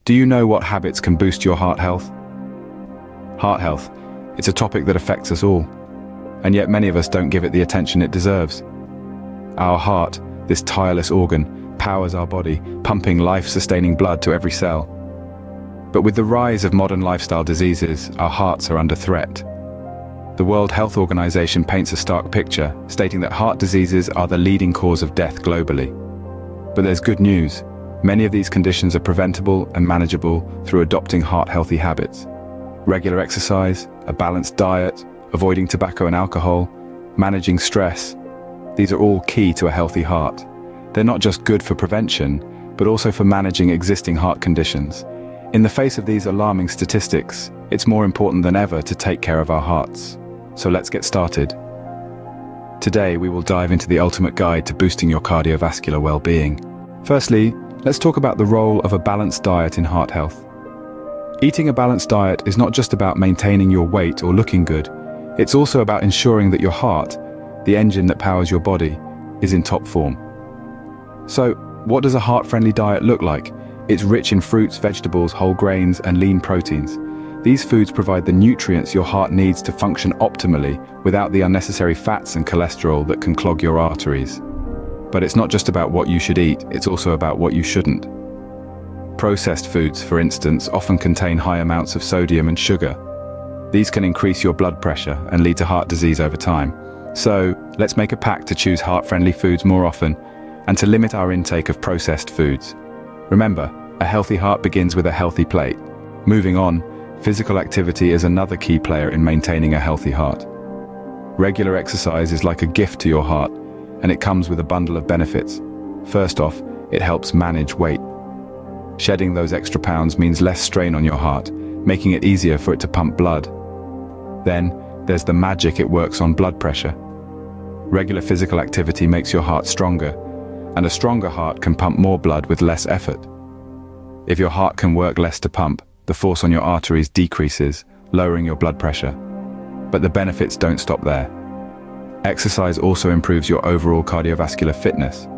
Do you know what habits can boost your heart health? Heart health, it's a topic that affects us all, and yet many of us don't give it the attention it deserves. Our heart, this tireless organ, powers our body, pumping life-sustaining blood to every cell. But with the rise of modern lifestyle diseases, our hearts are under threat. The World Health Organization paints a stark picture, stating that heart diseases are the leading cause of death globally. But there's good news. Many of these conditions are preventable and manageable through adopting heart-healthy habits. Regular exercise, a balanced diet, avoiding tobacco and alcohol, managing stress. These are all key to a healthy heart. They're not just good for prevention, but also for managing existing heart conditions. In the face of these alarming statistics, it's more important than ever to take care of our hearts. So let's get started. Today, we will dive into the ultimate guide to boosting your cardiovascular well-being. Firstly, let's talk about the role of a balanced diet in heart health. Eating a balanced diet is not just about maintaining your weight or looking good. It's also about ensuring that your heart, the engine that powers your body, is in top form. So, what does a heart-friendly diet look like? It's rich in fruits, vegetables, whole grains, and lean proteins. These foods provide the nutrients your heart needs to function optimally without the unnecessary fats and cholesterol that can clog your arteries. But it's not just about what you should eat, it's also about what you shouldn't. Processed foods, for instance, often contain high amounts of sodium and sugar. These can increase your blood pressure and lead to heart disease over time. So, let's make a pact to choose heart-friendly foods more often and to limit our intake of processed foods. Remember, a healthy heart begins with a healthy plate. Moving on, physical activity is another key player in maintaining a healthy heart. Regular exercise is like a gift to your heart, and it comes with a bundle of benefits. First off, it helps manage weight. Shedding those extra pounds means less strain on your heart, making it easier for it to pump blood. Then, there's the magic it works on blood pressure. Regular physical activity makes your heart stronger, and a stronger heart can pump more blood with less effort. If your heart can work less to pump, the force on your arteries decreases, lowering your blood pressure. But the benefits don't stop there. Exercise also improves your overall cardiovascular fitness.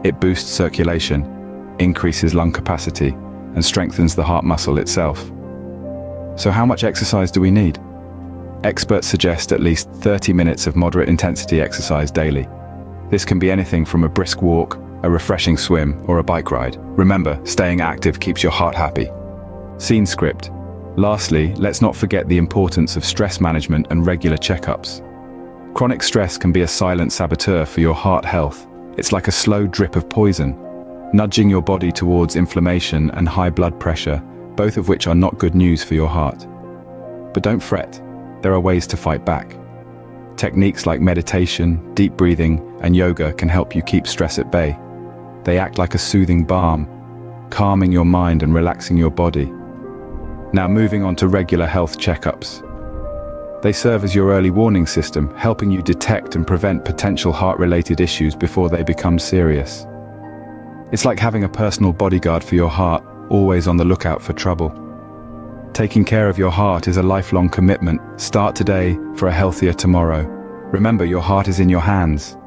It boosts circulation, increases lung capacity, and strengthens the heart muscle itself. So how much exercise do we need? Experts suggest at least 30 minutes of moderate intensity exercise daily. This can be anything from a brisk walk, a refreshing swim, or a bike ride. Remember, staying active keeps your heart happy. Scene script. Lastly, let's not forget the importance of stress management and regular checkups. Chronic stress can be a silent saboteur for your heart health. It's like a slow drip of poison, nudging your body towards inflammation and high blood pressure, both of which are not good news for your heart. But don't fret, there are ways to fight back. Techniques like meditation, deep breathing, and yoga can help you keep stress at bay. They act like a soothing balm, calming your mind and relaxing your body. Now moving on to regular health checkups. They serve as your early warning system, helping you detect and prevent potential heart-related issues before they become serious. It's like having a personal bodyguard for your heart, always on the lookout for trouble. Taking care of your heart is a lifelong commitment. Start today for a healthier tomorrow. Remember, your heart is in your hands.